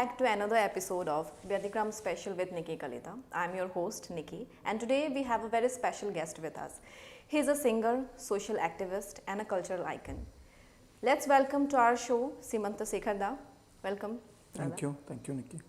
back to another episode of Vyadikram Special with Nikki Kalita. I'm your host Nikki, and today we have a very special guest with us. He is a singer, social activist, and a cultural icon. Let's welcome to our show Simanta Sekhar Da. Welcome. Thank you, Nikki.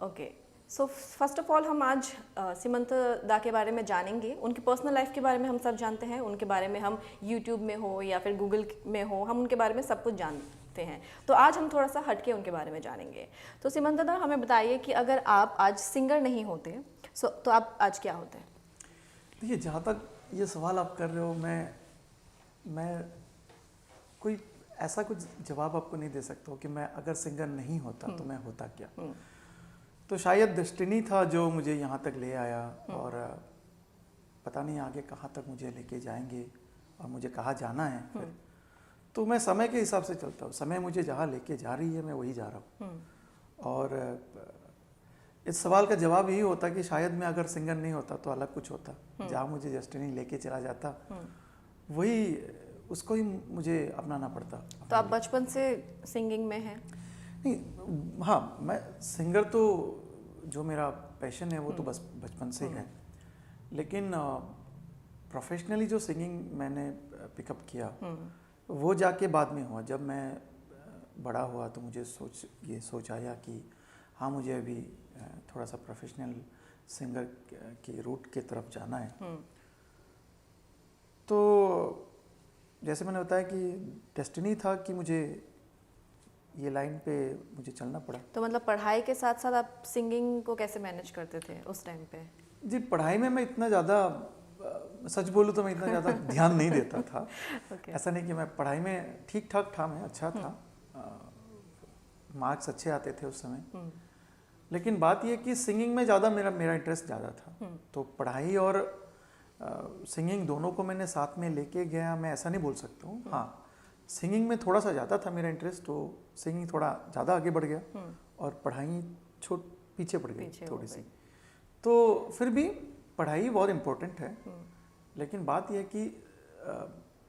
Okay. So first of all हम आज सीमंत दा के बारे में जानेंगे. उनकी personal life के बारे में हम सब जानते हैं. उनके बारे में हम यूट्यूब में हो या फिर गूगल में हो, हम उनके बारे में सब कुछ जानते हैं. तो आज हम थोड़ा सा हटके उनके बारे में जानेंगे. तो सीमंत दा हमें बताइए कि अगर आप आज सिंगर नहीं होते तो आप आज क्या होते हैं? देखिए, जहाँ तक ये सवाल आप कर रहे हो, मैं कोई ऐसा कुछ जवाब आपको नहीं दे सकता हूँ कि मैं अगर सिंगर नहीं होता तो मैं होता क्या. तो शायद डेस्टिनी था जो मुझे यहाँ तक ले आया, और पता नहीं आगे कहाँ तक मुझे लेके जाएंगे और मुझे कहाँ जाना है फिर. तो मैं समय के हिसाब से चलता हूँ. समय मुझे जहाँ लेके जा रही है मैं वही जा रहा हूँ. और इस सवाल का जवाब यही होता कि शायद मैं अगर सिंगर नहीं होता तो अलग कुछ होता. जहाँ मुझे डेस्टिनी लेके चला जाता वही, उसको ही मुझे अपनाना पड़ता. तो आप बचपन से सिंगिंग में हैं? नहीं, हाँ, मैं सिंगर तो जो मेरा पैशन है वो तो बस बचपन से ही है. लेकिन प्रोफेशनली जो सिंगिंग मैंने पिकअप किया वो जाके बाद में हुआ. जब मैं बड़ा हुआ तो मुझे सोच आया कि हाँ, मुझे अभी थोड़ा सा प्रोफेशनल सिंगर की रूट के तरफ जाना है. तो जैसे मैंने बताया कि डेस्टिनी था कि मुझे ये लाइन पे मुझे चलना पड़ा. तो मतलब पढ़ाई के साथ साथ आप सिंगिंग को कैसे मैनेज करते थे उस टाइम पे? जी, पढ़ाई में मैं इतना ज़्यादा, सच बोलूँ तो मैं इतना ज़्यादा ध्यान नहीं देता था. Okay. ऐसा नहीं कि मैं पढ़ाई में ठीक ठाक था, मैं अच्छा था, मार्क्स अच्छे आते थे उस समय. लेकिन बात ये कि सिंगिंग में ज़्यादा मेरा इंटरेस्ट ज़्यादा था. तो पढ़ाई और सिंगिंग दोनों को मैंने साथ में लेके गया, मैं ऐसा नहीं बोल सकता हूँ. हाँ, सिंगिंग में थोड़ा सा ज़्यादा था मेरा इंटरेस्ट, तो सिंगिंग थोड़ा ज़्यादा आगे बढ़ गया और पढ़ाई पीछे पड़ गई थोड़ी सी. तो फिर भी पढ़ाई बहुत इम्पोर्टेंट है. लेकिन बात यह है कि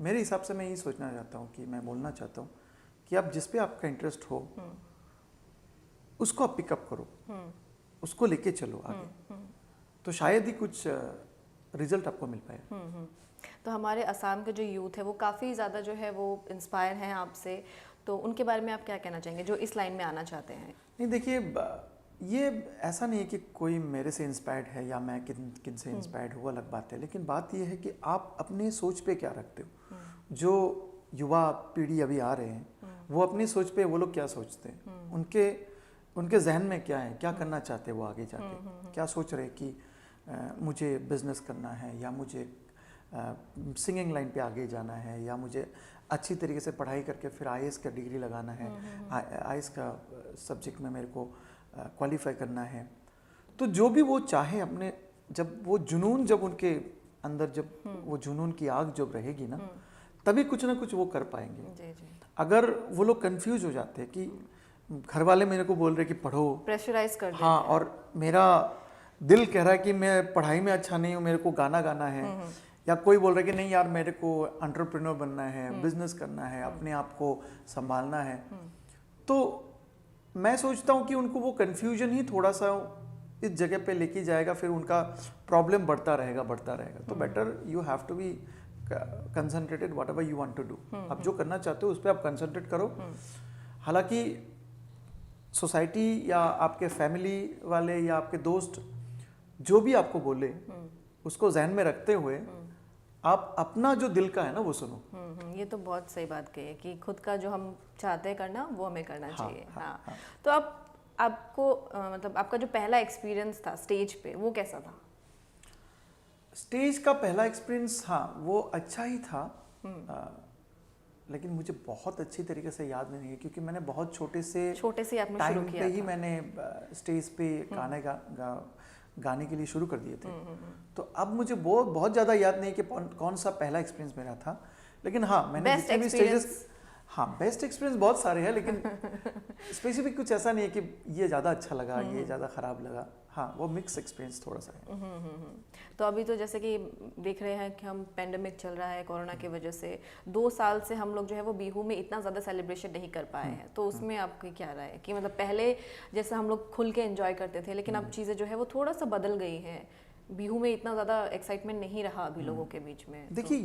मेरे हिसाब से मैं यही सोचना चाहता हूँ कि मैं बोलना चाहता हूँ कि आप जिस पे आपका इंटरेस्ट हो उसको आप पिकअप करो, उसको लेके चलो आगे. तो शायद ही कुछ रिजल्ट आपको मिल पाए. तो हमारे असम के जो यूथ है वो काफ़ी ज़्यादा जो है वो इंस्पायर हैं आपसे. तो उनके बारे में आप क्या कहना चाहेंगे जो इस लाइन में आना चाहते हैं? नहीं, देखिए, ये ऐसा नहीं है कि कोई मेरे से इंस्पायर्ड है या मैं किन से इंस्पायर्ड हूँ, अलग बात है. लेकिन बात ये है कि आप अपने सोच पे क्या रखते हो. जो युवा पीढ़ी अभी आ रहे हैं वो अपनी सोच पे वो लोग क्या सोचते हैं, उनके जहन में क्या है, क्या करना चाहते हैं वो आगे जाके, क्या सोच रहे हैं कि मुझे बिजनेस करना है या मुझे सिंगिंग लाइन पे आगे जाना है या मुझे अच्छी तरीके से पढ़ाई करके फिर आईएएस का डिग्री लगाना है, आईएएस का सब्जेक्ट में मेरे को क्वालिफाई करना है. तो जो भी वो चाहे अपने, जब वो जुनून, जब उनके अंदर जब वो जुनून की आग जब रहेगी ना, तभी कुछ ना कुछ वो कर पाएंगे. अगर वो लोग कंफ्यूज हो जाते हैं कि घर वाले मेरे को बोल रहे कि पढ़ो, प्रेशराइज कर देते हाँ, और मेरा दिल कह रहा है कि मैं पढ़ाई में अच्छा नहीं हूँ, मेरे को गाना गाना है, या कोई बोल रहा है कि नहीं यार मेरे को एंटरप्रेन्योर बनना है, बिजनेस करना है, अपने आप को संभालना है. तो मैं सोचता हूँ कि उनको वो कंफ्यूजन ही थोड़ा सा इस जगह पे लेके जाएगा, फिर उनका प्रॉब्लम बढ़ता रहेगा. तो better you have to be concentrated whatever you want to do. आप जो करना चाहते हो उस पर आप कंसंट्रेट करो. हालांकि सोसाइटी या आपके फैमिली वाले या आपके दोस्त जो भी आपको बोले उसको जहन में रखते हुए आप अपना जो दिल का है ना वो सुनो. ये तो बहुत सही बात कही है कि खुद का जो हम चाहते हैं करना वो हमें करना चाहिए. हाँ. तो आपको मतलब आपका जो पहला एक्सपीरियंस था स्टेज पे वो कैसा था? स्टेज का पहला एक्सपीरियंस, हाँ, वो अच्छा ही था. लेकिन मुझे बहुत अच्छी तरीके से याद नहीं है क्योंकि मैंने बहुत छोटे से आपने शुरू किया पे ही मैंने स्टेज पे गाने के लिए शुरू कर दिए थे. तो अब मुझे बहुत ज़्यादा याद नहीं कि कौन सा पहला एक्सपीरियंस मेरा था. लेकिन हाँ, मैंने जितने भी स्टेजेस, हाँ, बेस्ट एक्सपीरियंस बहुत सारे हैं, लेकिन स्पेसिफिक कुछ ऐसा नहीं है कि ये ज़्यादा अच्छा लगा, ये ज़्यादा ख़राब लगा। हाँ, वो मिक्स एक्सपीरियंस थोड़ा सा है। तो अभी तो जैसे कि देख रहे हैं कि हम पेंडेमिक चल रहा है कोरोना की वजह से, 2 साल से हम लोग जो है वो बिहू में इतना ज़्यादा सेलिब्रेशन नहीं कर पाए हैं, तो उसमें आपकी क्या राय है कि मतलब पहले जैसे हम लोग खुल के एंजॉय करते थे, लेकिन अब चीज़ें जो है वो थोड़ा सा बदल गई हैं, बिहू में इतना ज़्यादा एक्साइटमेंट नहीं रहा अभी लोगों के बीच में। देखिए,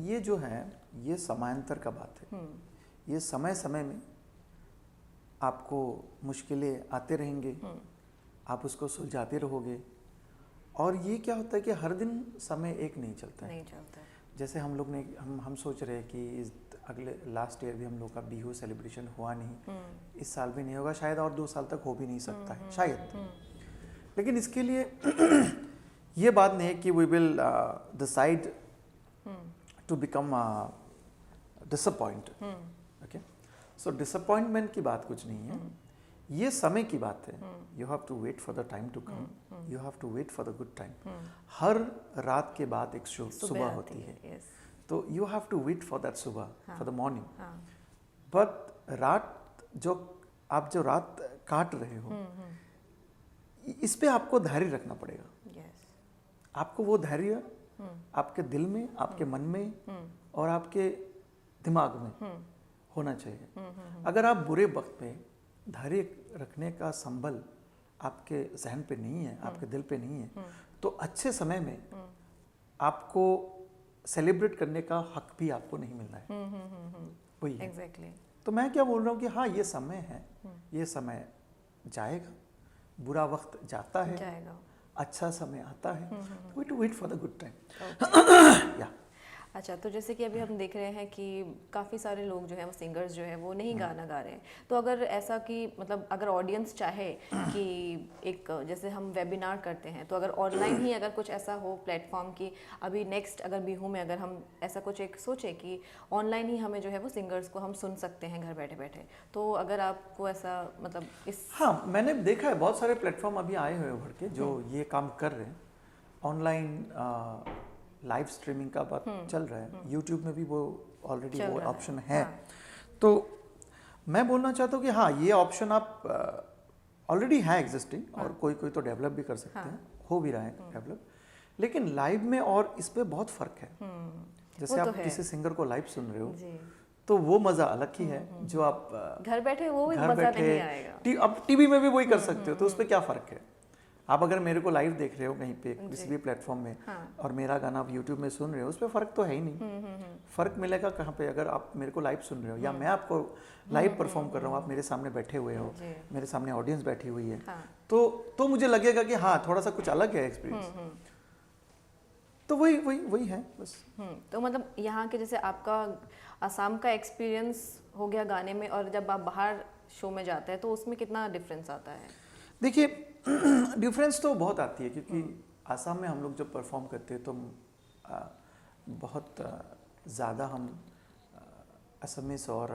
ये जो है, ये समांतर का बात है। ये समय समय में आपको मुश्किलें आते रहेंगे, आप उसको सुलझाते रहोगे, और ये क्या होता है कि हर दिन समय एक नहीं चलता है। जैसे हम लोग ने हम सोच रहे हैं कि इस अगले लास्ट ईयर भी हम लोग का बिहू सेलिब्रेशन हुआ नहीं, इस साल भी नहीं होगा, शायद और 2 साल तक हो भी नहीं सकता है शायद। लेकिन इसके लिए ये बात नहीं है कि we will decide to become disappoint. Okay, so disappointment की बात कुछ नहीं है, ये समय की बात है। You have to wait for the time to come, you have to wait for the good time. हर रात के बाद एक सुबह होती है, तो you have to wait for that सुबह, फॉर द मॉर्निंग। बट आप जो रात काट रहे हो, इस पे आपको धैर्य रखना पड़ेगा। आपको वो धैर्य आपके दिल में, आपके मन में और आपके दिमाग में होना चाहिए। अगर आप बुरे वक्त पे धैर्य रखने का संबल आपके जहन पे नहीं है, आपके दिल पे नहीं है, तो अच्छे समय में आपको सेलिब्रेट करने का हक भी आपको नहीं मिलना है। वही है। Exactly. तो मैं क्या बोल रहा हूँ कि हाँ, ये समय है, ये समय जाएगा, बुरा वक्त जाता है, अच्छा समय आता है, we to wait for the good time. या अच्छा, तो जैसे कि अभी हम देख रहे हैं कि काफ़ी सारे लोग जो हैं वो सिंगर्स जो हैं वो नहीं गाना गा रहे हैं, तो अगर ऐसा कि मतलब अगर ऑडियंस चाहे कि एक जैसे हम वेबिनार करते हैं, तो अगर ऑनलाइन ही अगर कुछ ऐसा हो प्लेटफॉर्म की, अभी नेक्स्ट अगर बिहू में अगर हम ऐसा कुछ एक सोचें कि ऑनलाइन ही हमें जो है वो सिंगर्स को हम सुन सकते हैं घर बैठे बैठे, तो अगर आपको ऐसा मतलब इस हाँ, मैंने देखा है बहुत सारे प्लेटफॉर्म अभी आए हुए उभर के जो ये काम कर रहे हैं। ऑनलाइन लाइव स्ट्रीमिंग का बात चल रहा है, यूट्यूब में भी वो ऑलरेडी वो ऑप्शन है। तो मैं बोलना चाहता हूँ कि हाँ, ये ऑप्शन आप ऑलरेडी है एग्जिस्टिंग, और कोई कोई तो डेवलप भी कर सकते हैं, हो भी रहा है डेवलप, लेकिन लाइव में और इस पे बहुत फर्क है। जैसे आप किसी सिंगर को लाइव सुन रहे हो, तो वो मज़ा अलग ही है जो आप घर बैठे वो मज़ा नहीं आएगा। अब टीवी में भी वही कर सकते हो, तो उस पर क्या फ़र्क है। आप अगर मेरे को लाइव देख रहे हो कहीं पे किसी भी प्लेटफॉर्म में, और मेरा गाना आप यूट्यूब में सुन रहे हो, उस पर फ़र्क तो है ही नहीं। फ़र्क मिलेगा कहाँ पे, अगर आप मेरे को लाइव सुन रहे हो या मैं आपको लाइव परफॉर्म कर रहा हूँ, आप मेरे सामने बैठे हुए हो, मेरे सामने ऑडियंस बैठी हुई है, तो मुझे लगेगा कि हाँ, थोड़ा सा कुछ अलग है एक्सपीरियंस। तो वही है बस। तो मतलब यहाँ के जैसे आपका असम का एक्सपीरियंस हो गया गाने में, और जब आप बाहर शो में जाते हैं तो उसमें कितना डिफरेंस आता है? देखिए, डिफरेंस तो बहुत आती है, क्योंकि आसाम में हम लोग जब परफॉर्म करते हैं तो बहुत ज़्यादा हम असमीज और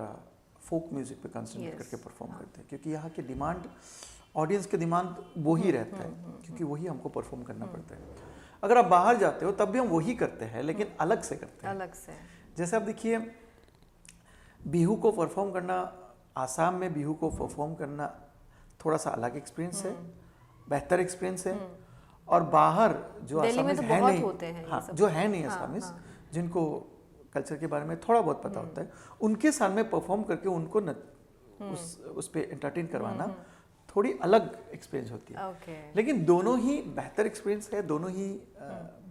फोक म्यूज़िक पे कंसंट्रेट करके परफॉर्म करते हैं, क्योंकि यहाँ की डिमांड, ऑडियंस की डिमांड वही रहता है, क्योंकि वही हमको परफॉर्म करना पड़ता है। अगर आप बाहर जाते हो तब भी हम वही करते हैं, लेकिन अलग से करते हैं। अलग से जैसे आप देखिए, बिहू को परफॉर्म करना, आसाम में बिहू को परफॉर्म करना थोड़ा सा अलग एक्सपीरियंस है, बेहतर एक्सपीरियंस है। और बाहर जो आसामीज है नहीं, हाँ, जो है नहीं आसामीज, जिनको कल्चर के बारे में थोड़ा बहुत पता होता है, उनके सामने परफॉर्म करके उनको उस पे एंटरटेन करवाना थोड़ी अलग एक्सपीरियंस होती है। लेकिन दोनों ही बेहतर एक्सपीरियंस है, दोनों ही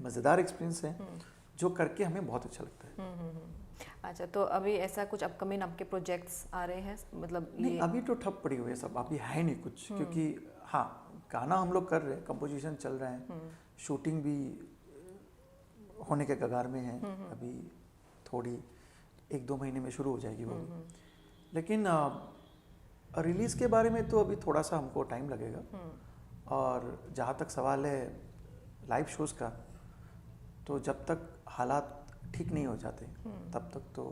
मज़ेदार एक्सपीरियंस है, जो करके हमें बहुत अच्छा लगता है। अच्छा, तो अभी ऐसा कुछ अपकमिंग आपके प्रोजेक्ट्स आ रहे हैं? मतलब नहीं, अभी तो ठप पड़ी हुई है सब, अभी है नहीं कुछ, क्योंकि हाँ, गाना हम लोग कर रहे हैं, कंपोजिशन चल रहा है, शूटिंग भी होने के कगार में है, अभी थोड़ी 1-2 महीने में शुरू हो जाएगी वो भी। लेकिन रिलीज़ के बारे में तो अभी थोड़ा सा हमको टाइम लगेगा। और जहाँ तक सवाल है लाइव शोज़ का, तो जब तक हालात ठीक नहीं हो जाते तब तक तो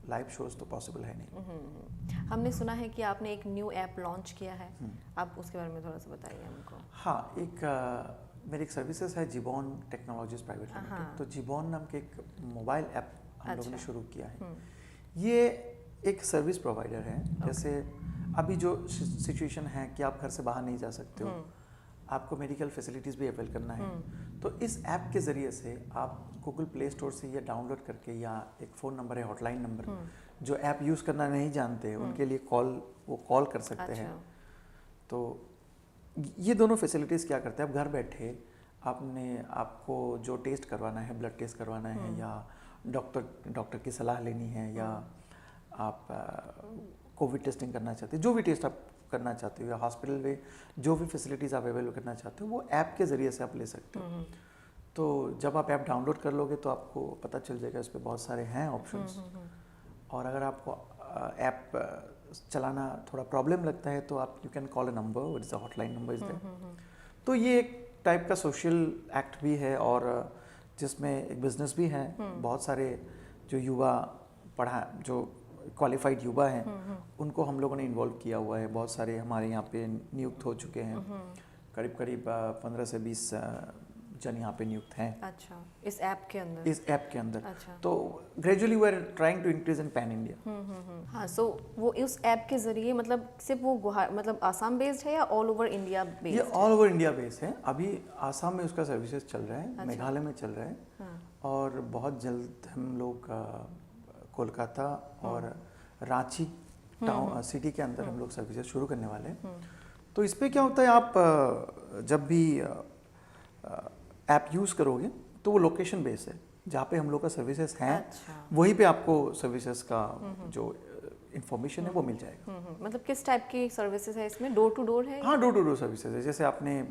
लाइव शोज़ तो पॉसिबल है नहीं। हमने सुना है कि आपने एक न्यू ऐप लॉन्च किया है, आप उसके बारे में थोड़ा सा बताइए हमको। हाँ, मेरी एक सर्विसेज है जिबॉन टेक्नोलॉजीज प्राइवेट लिमिटेड, तो जिबॉन नाम के एक मोबाइल ऐप हम लोगों ने शुरू किया है। ये एक सर्विस प्रोवाइडर है। जैसे अभी जो सिचुएशन है कि आप घर से बाहर नहीं जा सकते हो, आपको मेडिकल फैसिलिटीज़ भी अवेल करना है, तो इस ऐप के ज़रिए से आप गूगल प्ले स्टोर से ये डाउनलोड करके, या एक फ़ोन नंबर है, हॉटलाइन नंबर, जो ऐप यूज़ करना नहीं जानते उनके लिए वो कॉल कर सकते हैं। तो ये दोनों फैसिलिटीज़ क्या करते हैं, आप घर बैठे आपको जो टेस्ट करवाना है, ब्लड टेस्ट करवाना है, या डॉक्टर की सलाह लेनी है, या आप कोविड टेस्टिंग करना चाहते हो, जो भी टेस्ट आप करना चाहते हो, या हॉस्पिटल में जो भी फैसिलिटीज़ आप अवेलेबल करना चाहते हो, वो ऐप के ज़रिए से आप ले सकते हो। तो जब आप ऐप डाउनलोड कर लोगे तो आपको पता चल जाएगा, इस पर बहुत सारे हैं ऑप्शंस। और अगर आपको ऐप चलाना थोड़ा प्रॉब्लम लगता है तो आप you can call a number, what is the hotline number is there. तो ये एक टाइप का सोशल एक्ट भी है, और जिसमें एक बिजनेस भी है। बहुत सारे जो युवा जो क्वालिफाइड युवा हैं उनको हम लोगों ने इन्वॉल्व किया हुआ है। बहुत सारे हमारे यहाँ पे नियुक्त हो चुके हैं, करीब 15 से 20 जन यहाँ पे नियुक्त हैं। अच्छा, इस ऐप के अंदर। अच्छा। तो gradually we are trying to increase in pan India. हाँ, सो वो उस ऐप के जरिए मतलब सिर्फ वो मतलब आसाम बेस्ड है या ऑल ओवर इंडिया बेस्ड? ये ऑल ओवर इंडिया बेस्ड है। अभी आसाम में उसका सर्विसेज चल रहा है। अच्छा। मेघालय में चल रहा है। हाँ। और बहुत जल्द हम लोग कोलकाता और रांची टाउन सिटी के अंदर हम लोग सर्विसेज शुरू करने वाले हैं। तो इस पर क्या होता है, आप जब भी ऐप यूज़ करोगे तो वो लोकेशन बेस है, जहाँ पे हम लोग का सर्विसेज हैं। अच्छा। वहीं पे आपको सर्विसेज का जो इंफॉर्मेशन है वो मिल जाएगा। मतलब किस टाइप की सर्विसेज है इसमें? डोर टू डोर है? हाँ, डोर टू डोर सर्विसेज है। जैसे आपने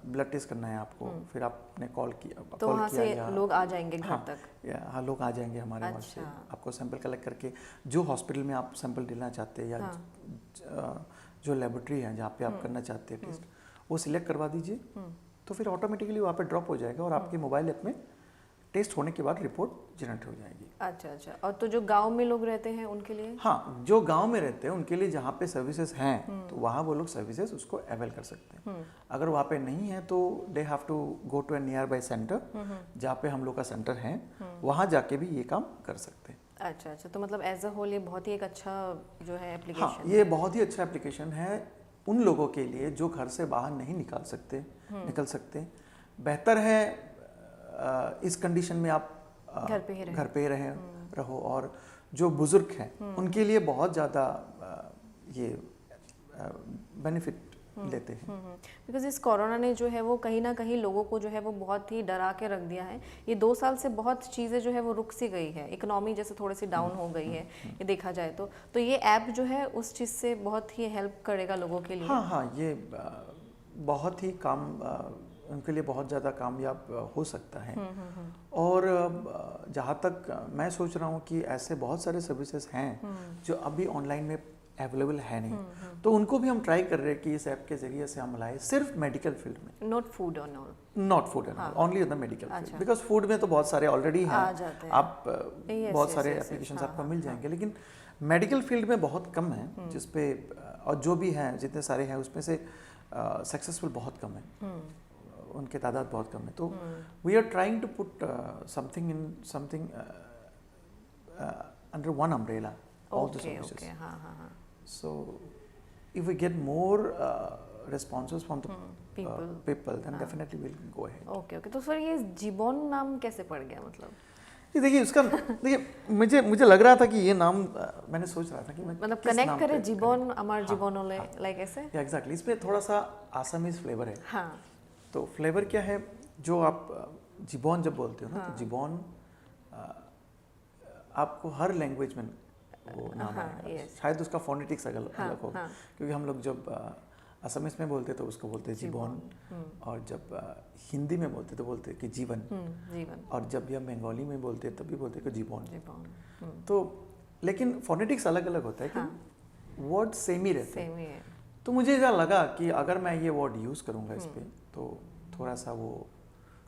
ब्लड टेस्ट करना है आपको, फिर आपने कॉल किया तो वहाँ से लोग आ जाएंगे घर तक? हाँ, लोग आ जाएंगे हमारे वहाँ से। आपको सैंपल कलेक्ट करके जो हॉस्पिटल में आप सैंपल लेना चाहते हैं, या जो लेबोरेटरी है जहाँ पे आप करना चाहते हैं टेस्ट, वो सिलेक्ट करवा दीजिए। तो फिर ऑटोमेटिकली वहाँ पे ड्रॉप हो जाएगा और आपके मोबाइल ऐप में टेस्ट होने के बाद रिपोर्ट जनरेट हो जाएगी। अच्छा। और तो जो गांव में लोग रहते हैं उनके लिए? हाँ, जो गांव में रहते हैं उनके लिए जहाँ पे सर्विसेज हैं तो वहाँ वो लोग सर्विसेज उसको अवेल कर सकते हैं। अगर वहाँ पे नहीं है तो they have to go to a nearby centre, जहाँ पे हम लोग का सेंटर है, वहाँ जाके भी ये काम कर सकते हैं। अच्छा। तो मतलब एज अ होल ये बहुत ही एक अच्छा जो है एप्लीकेशन। हाँ, ये बहुत ही अच्छा एप्लीकेशन है उन लोगों के लिए जो घर से बाहर नहीं निकल सकते। बेहतर है इस कंडीशन में आप घर पे ही रहो। और जो बुजुर्ग हैं उनके लिए बहुत ज़्यादा ये बेनिफिट लेते हैं। बिकॉज इस कोरोना ने जो है वो कहीं ना कहीं लोगों को जो है वो बहुत ही डरा के रख दिया है। ये 2 साल से बहुत चीज़ें जो है वो रुक सी गई है, इकोनॉमी जैसे थोड़ी सी डाउन हो गई है ये देखा जाए तो ये ऐप जो है उस चीज़ से बहुत ही हेल्प करेगा लोगों के लिए। हाँ, ये बहुत ही उनके लिए बहुत ज़्यादा कामयाब हो सकता है। और जहाँ तक मैं सोच रहा हूँ कि ऐसे बहुत सारे सर्विसेज हैं जो अभी ऑनलाइन में अवेलेबल है नहीं, तो उनको भी हम ट्राई कर रहे हैं कि इस ऐप के जरिए से हम लाए, सिर्फ मेडिकल फील्ड में, not food and all, only the medical field. Because food में तो बहुत सारे ऑलरेडी हैं, आप बहुत सारे एप्लीकेशंस आपको मिल जाएंगे, लेकिन मेडिकल फील्ड में बहुत कम है जिसपे, और जो भी हैं जितने सारे हैं उसमें से सक्सेसफुल बहुत कम है, उनके तादाद बहुत कम है। तो we are trying to put something under one umbrella all the services. हाँ. So if we get more responses from the people, then definitely we'll go ahead. Okay. तो सर ये जीबोन नाम कैसे पड़ गया मतलब? ये देखिए मुझे लग रहा था कि ये नाम मैंने सोच रहा था कि मैं मतलब कनेक्ट करें जीबोन अमर जीबोन लाइक ऐसे? एग्जैक्टली, इसमें थोड़ा सा आसामीज फ्लेवर है। हाँ. तो फ्लेवर क्या है, जो आप जीबोन जब बोलते हो ना, तो जीबोन आपको हर लैंग्वेज में वो नाम आएगा। शायद उसका फोनेटिक्स अलग होगा, क्योंकि हम लोग जब असमीज में बोलते तो उसको बोलते जीबोन, और जब हिंदी में बोलते तो बोलते कि जीवन, और जब भी हम बंगाली में बोलते तब भी बोलते कि जीबोन। तो लेकिन फोनेटिक्स अलग अलग होता है कि वर्ड सेम ही रहते हैं। तो मुझे ऐसा लगा कि अगर मैं ये वर्ड यूज़ करूँगा इस पर तो थोड़ा सा वो,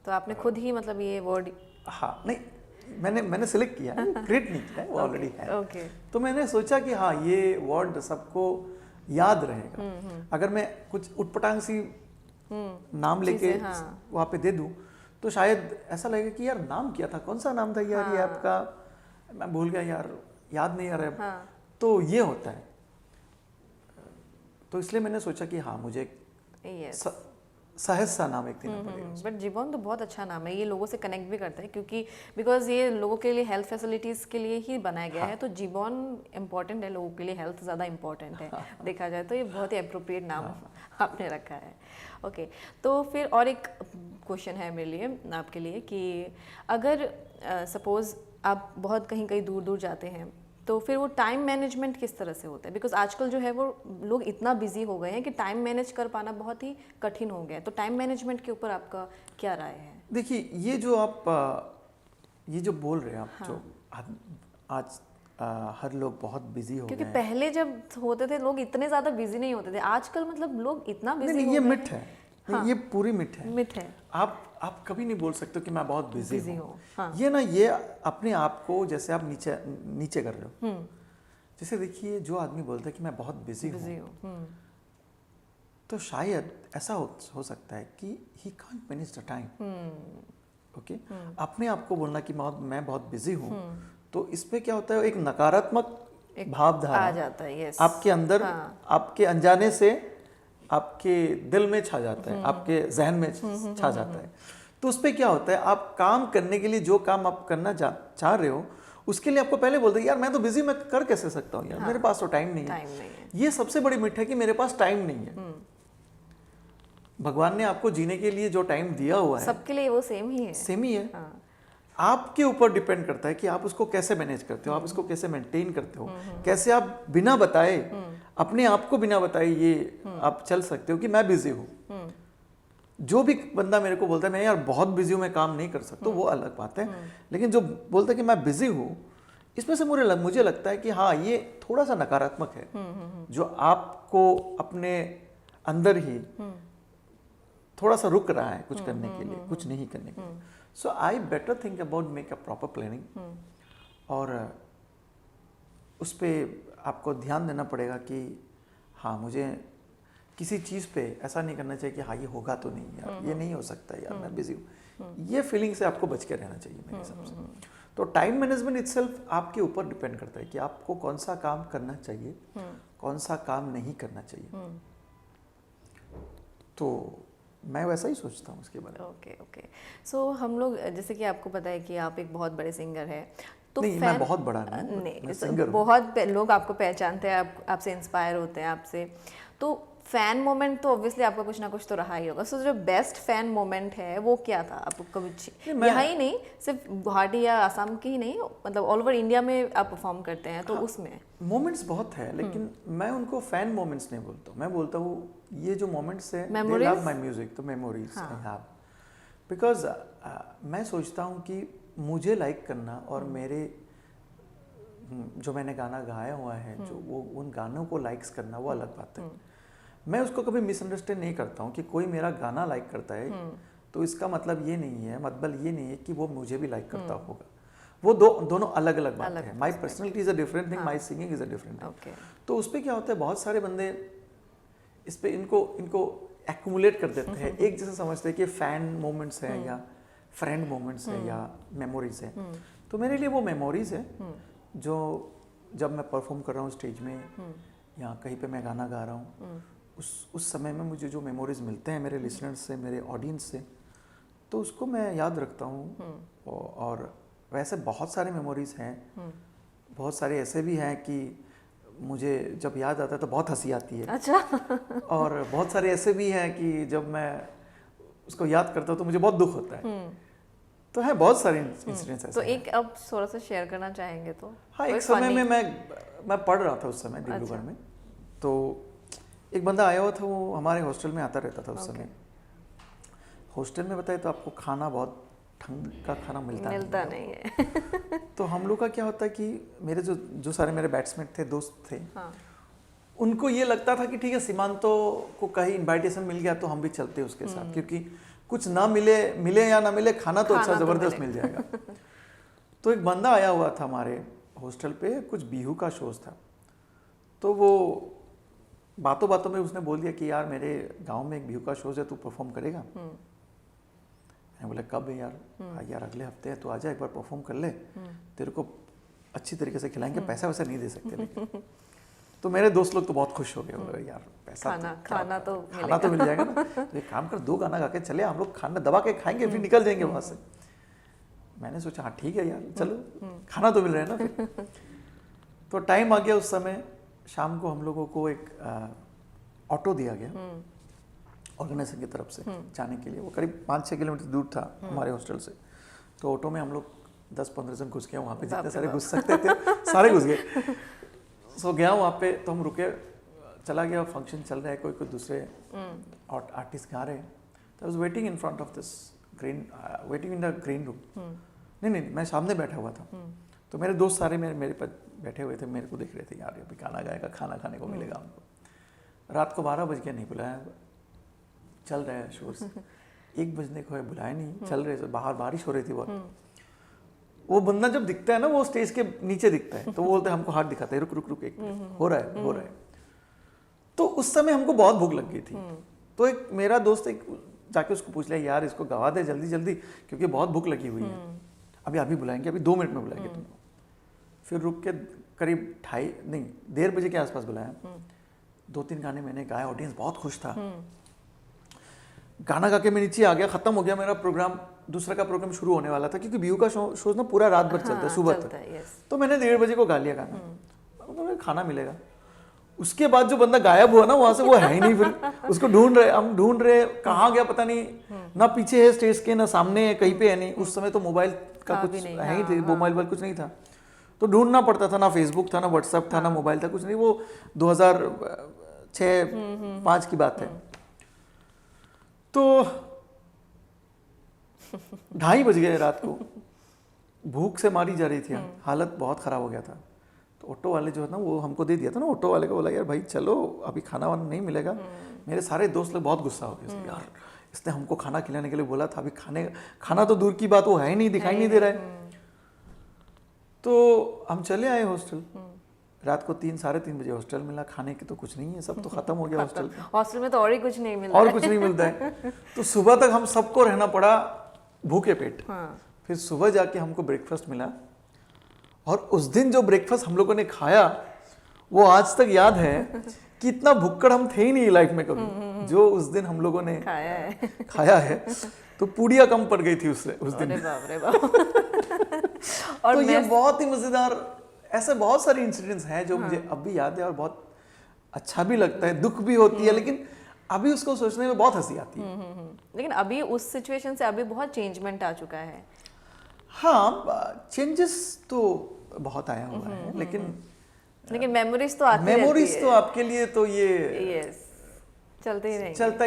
तो आपने खुद ही मतलब ये वर्ड, हाँ नहीं, मैंने सिलेक्ट किया है, क्रिएट नहीं किया है, वो ऑलरेडी है। तो मैंने सोचा कि हाँ ये वर्ड सबको याद रहेगा। अगर मैं कुछ उटपटांग सी नाम लेके वहाँ पे दे दूँ तो शायद ऐसा लगेगा कि यार नाम क्या था, कौन सा नाम था यार ये ऐप का, मैं भूल गया यार, याद नहीं आ रहा है। तो ये होता है। तो इसलिए मैंने सोचा कि हाँ मुझे Yes. सहज सा नाम एक देना पड़ेगा। बट जीवन तो बहुत अच्छा नाम है, ये लोगों से कनेक्ट भी करता है क्योंकि बिकॉज ये लोगों के लिए हेल्थ फैसिलिटीज़ के लिए ही बनाया गया है, तो जीवन इम्पॉर्टेंट है, लोगों के लिए हेल्थ ज़्यादा इम्पॉर्टेंट है देखा जाए तो, ये बहुत ही अप्रोप्रिएट नाम आपने रखा है। ओके, तो फिर और एक क्वेश्चन है मेरे लिए आपके लिए कि अगर सपोज़ आप बहुत कहीं कहीं दूर दूर जाते हैं तो फिर वो टाइम मैनेजमेंट किस तरह से होता है? बिकॉज आजकल जो है वो लोग इतना बिजी हो गए हैं कि टाइम मैनेज कर पाना बहुत ही कठिन हो गया है, तो टाइम मैनेजमेंट के ऊपर आपका क्या राय है? देखिए ये जो आप ये जो बोल रहे हैं आप, हाँ। जो आज हर लोग बहुत बिजी हो गए क्योंकि हैं। पहले जब होते थे लोग इतने ज़्यादा बिजी नहीं होते थे, आजकल मतलब लोग इतना बिजी नहीं, हो ये गए मिथ है। हाँ। नहीं, ये पूरी मिथ है। मिथ है। आप कभी नहीं बोल सकते कि मैं बहुत बिजी बिजी हूँ। हो, हाँ। ये ना, ये अपने आप को जैसे आप नीचे कर रहे हो। जैसे देखिए जो आदमी बोलता है कि मैं बहुत बिजी हूँ, तो शायद ऐसा हो सकता है कि he can't manage the time. Okay, अपने आप को बोलना कि मैं बहुत बिजी हूँ, तो इस पे क्या होता है, एक नकारात्मक भावधारा आ जाता है। यस, आपके अंदर, आपके अनजाने से आपके दिल में छा जाता है, आपके जहन में छा जाता है। तो उस पे क्या होता है, आप काम करने के लिए जो काम आप करना चाह रहे हो, उसके लिए आपको पहले बोलते हैं यार मैं तो बिजी, मैं कर कैसे सकता हूँ यार, मेरे पास तो टाइम नहीं है। ये सबसे बड़ी मिथ है कि मेरे पास टाइम नहीं है। भगवान ने आपको जीने के लिए जो टाइम दिया हुआ है, सबके लिए वो सेम ही है। सेम ही है। आपके ऊपर डिपेंड करता है कि आप उसको कैसे मैनेज करते हो, आप उसको कैसे मेंटेन करते हो, कैसे आप बिना बताए, अपने आप को बिना बताए ये आप चल सकते हो कि मैं बिजी हूँ। जो भी बंदा मेरे को बोलता है मैं यार बहुत बिजी हूँ, मैं काम नहीं कर सकता, वो अलग बात है। लेकिन जो बोलता है कि मैं बिजी हूँ, इसमें से मुझे लगता है कि हाँ ये थोड़ा सा नकारात्मक है, जो आपको अपने अंदर ही थोड़ा सा रुक रहा है कुछ करने के लिए, कुछ नहीं करने के लिए। So I better think about make a proper planning, और उस पर आपको ध्यान देना पड़ेगा कि हाँ मुझे किसी चीज़ पे ऐसा नहीं करना चाहिए कि हाँ ये होगा तो नहीं यार, ये नहीं हो सकता यार, मैं बिजी हूँ। ये फीलिंग से आपको बच के रहना चाहिए मेरे हिसाब से। तो टाइम मैनेजमेंट इटसेल्फ आपके ऊपर डिपेंड करता है कि आपको कौन सा काम करना चाहिए, कौन सा काम नहीं करना चाहिए। तो मैं वैसा ही सोचता हूँ उसके बारे में। ओके। सो हम लोग, जैसे कि आपको पता है कि आप एक बहुत बड़े सिंगर हैं, तो नहीं मैं बहुत बड़ा नहीं, मैं सिंगर हूँ। बहुत लोग आपको पहचानते हैं, आपसे इंस्पायर होते हैं आपसे, तो फैन मोमेंट तो ऑब्वियसली आपका कुछ ना कुछ तो रहा ही होगा। सो जो बेस्ट फैन मोमेंट है वो क्या था आपको? कभी यहाँ ही नहीं, सिर्फ गुवाहाटी या आसाम की ही नहीं, मतलब ऑल ओवर इंडिया में आप परफॉर्म करते हैं, तो उसमें मोमेंट्स बहुत है, लेकिन मैं उनको फैन मोमेंट्स नहीं बोलता हूँ। मैं बोलता हूँ ये जो मोमेंट्स है, दे लव माय म्यूजिक, तो मेमोरीज आई हैव। बिकॉज मैं सोचता हूँ कि मुझे लाइक करना और मेरे जो मैंने गाना गाया हुआ है, जो वो उन गानों को लाइक्स करना, वो अलग बात है। मैं उसको कभी मिसअंडरस्टैंड नहीं करता हूँ कि कोई मेरा गाना लाइक करता है तो इसका मतलब ये नहीं है, मतलब ये नहीं है कि वो मुझे भी लाइक करता होगा। वो दोनों अलग अलग बातें हैं। My personality is a different thing, my singing is a different thing. तो उस पर क्या होता है, बहुत सारे बंदे इस पे इनको एक्यूमुलेट कर देते हैं, एक जैसे समझते हैं कि फैन मोमेंट्स हैं या फ्रेंड मोमेंट्स हैं या मेमोरीज हैं। तो मेरे लिए वो मेमोरीज है जो जब मैं परफॉर्म कर रहा हूँ स्टेज में या कहीं पे मैं गाना गा रहा हूँ, उस समय में मुझे जो मेमोरीज मिलते हैं मेरे लिसनर्स से, मेरे ऑडियंस से, तो उसको मैं याद रखता हूँ। और वैसे बहुत सारे मेमोरीज हैं, बहुत सारे ऐसे भी हैं कि मुझे जब याद आता है तो बहुत हंसी आती है। अच्छा। और बहुत सारे ऐसे भी हैं कि जब मैं उसको याद करता हूँ तो मुझे बहुत दुख होता है। तो है बहुत सारे इंसिडेंट्स ऐसे। तो एक अब थोड़ा सा शेयर करना चाहेंगे तो? हाँ, एक समय में मैं पढ़ रहा था उस समय डिब्रूगढ़ में, तो एक बंदा आया हुआ था, वो हमारे हॉस्टल में आता रहता था उस समय। हॉस्टल में बताए तो आपको खाना बहुत ढंग का खाना मिलता नहीं है। तो हम लोग का क्या होता है कि मेरे जो सारे मेरे बैट्समेट थे, दोस्त थे, उनको ये लगता था कि ठीक है सीमांतो को कहीं इनवाइटेशन मिल गया तो हम भी चलते हैं उसके साथ, क्योंकि कुछ ना मिले या ना मिले, खाना तो अच्छा ज़बरदस्त मिल जाएगा। तो एक बंदा आया हुआ था हमारे हॉस्टल पे, कुछ बिहू का शोज था, तो वो बातों बातों में उसने बोल दिया कि यार मेरे गांव में एक बिहू का शोज है, तू परफॉर्म करेगा? मैं बोला कब है यार? यार अगले हफ्ते है, तो आजा एक बार परफॉर्म कर ले, तेरे को अच्छी तरीके से खिलाएंगे, पैसा वैसा नहीं दे सकते लेकिन। तो मेरे दोस्त लोग तो बहुत खुश हो गए, बोले यार पैसा खाना तो मिल जाएगा ना, तो एक काम कर 2 गाना गा के चले, हम लोग खाना दबा के खाएंगे फिर निकल जाएंगे वहाँ से। मैंने सोचा हाँ ठीक है यार चलो, खाना तो मिल रहा है ना फिर। तो टाइम आ गया, उस समय शाम को हम लोगों को एक ऑटो दिया गया ऑर्गेनाइजेशन की तरफ से जाने के लिए। वो करीब 5-6 किलोमीटर दूर था हमारे हॉस्टल से। तो ऑटो में हम लोग 10-15 जन घुस गए वहाँ पे, जितने सारे घुस सकते थे सारे घुस गए। सो गया वहाँ पे, तो हम रुके, चला गया, फंक्शन चल रहा है, कोई कोई दूसरे आर्टिस्ट गा रहे हैं। तो I was waiting in front of this green, waiting in the green room. नहीं मैं सामने बैठा हुआ था। तो मेरे दोस्त सारे मेरे पर बैठे हुए थे, मेरे को देख रहे थे, यार अभी गाना गाएगा, खाना खाने को मिलेगा हमको। रात को 12 बज गया, नहीं बुलाया, चल रहा है शोर से। 1 बजने को है, बुलाया नहीं, चल रहे थे, बाहर बारिश हो रही थी बहुत। वो बंदा जब दिखता है ना, वो स्टेज के नीचे दिखता है, तो वो बोलते हैं, हमको हाथ दिखाते हैं, रुक रुक रुक, एक मिनट, हो रहा है। तो उस समय हमको बहुत भूख लग गई थी। तो एक मेरा दोस्त एक जाके उसको पूछ लिया, यार इसको गवा दे जल्दी जल्दी, क्योंकि बहुत भूख लगी हुई है, अभी बुलाएंगे, अभी 2 मिनट में बुलाएंगे तुमको। फिर रुक के करीब 1:30 बजे के आसपास बुलाया। 2-3 गाने मैंने गाए, ऑडियंस बहुत खुश था। गाना गा के मैं नीचे आ गया, खत्म हो गया मेरा प्रोग्राम। दूसरा का प्रोग्राम शुरू होने वाला था, क्योंकि बीयू का शो ना पूरा रात भर चलता है, सुबह तक। तो मैंने 1:30 बजे को गा लिया गाना, तो खाना मिलेगा। उसके बाद जो बंदा गायब हुआ ना वहां से, वो है ही नहीं। फिर उसको हम ढूंढ रहे, कहाँ गया पता नहीं, ना पीछे है स्टेज के, ना सामने है, कहीं पे है नहीं। उस समय तो मोबाइल का कुछ है ही थे, मोबाइल कुछ नहीं था, तो ढूंढना पड़ता था। ना फेसबुक था, ना व्हाट्सएप था, ना मोबाइल था, कुछ नहीं। वो 2006-05 की बात है। तो 2:30 बज गए रात को, भूख से मारी जा रही थी, हालत बहुत खराब हो गया था। तो ऑटो वाले जो है ना, वो हमको दे दिया था ना, ऑटो वाले को बोला, यार भाई चलो, अभी खाना वाना नहीं मिलेगा। मेरे सारे दोस्त लोग बहुत गुस्सा हो गए, यार इसने हमको खाना खिलाने के लिए बोला था, अभी खाना तो दूर की बात, वो है ही नहीं, दिखाई नहीं दे रहा है। तो हम चले आए हॉस्टल। रात को 3-3:30 बजे हॉस्टल मिला, खाने की तो कुछ नहीं है, सब तो खत्म हो गया हॉस्टल में तो और ही कुछ नहीं मिलता, और कुछ नहीं मिलता है। तो सुबह तक हम सबको रहना पड़ा भूखे पेट। फिर सुबह जाके हमको ब्रेकफास्ट मिला, और उस दिन जो ब्रेकफास्ट हम लोगों ने खाया, वो आज तक याद है कि इतना भुक्कड़ हम थे ही नहीं लाइफ में कभी, जो उस दिन हम लोगों ने खाया है। तो पूड़ियाँ कम पड़ गई थी उस दिन। अरे बाप। और तो ये बहुत ही मजेदार, ऐसे बहुत सारे इंसिडेंट्स हैं जो मुझे अब भी याद है, और बहुत अच्छा भी लगता है, दुख भी होती है, लेकिन अभी उसको सोचने में बहुत हंसी आती है। लेकिन अभी उस सिचुएशन से अभी बहुत चेंजमेंट आ चुका है। हाँ, चेंजेस तो बहुत आया हुआ है, लेकिन मेमोरीज तो आती मेमोरीज तो आपके लिए तो ये चलता ही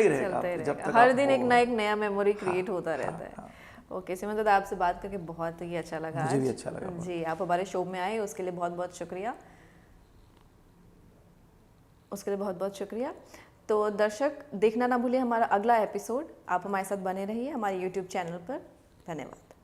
रहेगा जब तक हर दिन एक नया मेमोरी क्रिएट होता रहता है। ओके सिमंत दादा, आपसे बात करके बहुत ही अच्छा लगा। मुझे भी अच्छा लगा जी, आप हमारे शो में आए उसके लिए बहुत बहुत शुक्रिया। तो दर्शक, देखना ना भूलिए हमारा अगला एपिसोड। आप हमारे साथ बने रहिए हमारे YouTube चैनल पर। धन्यवाद।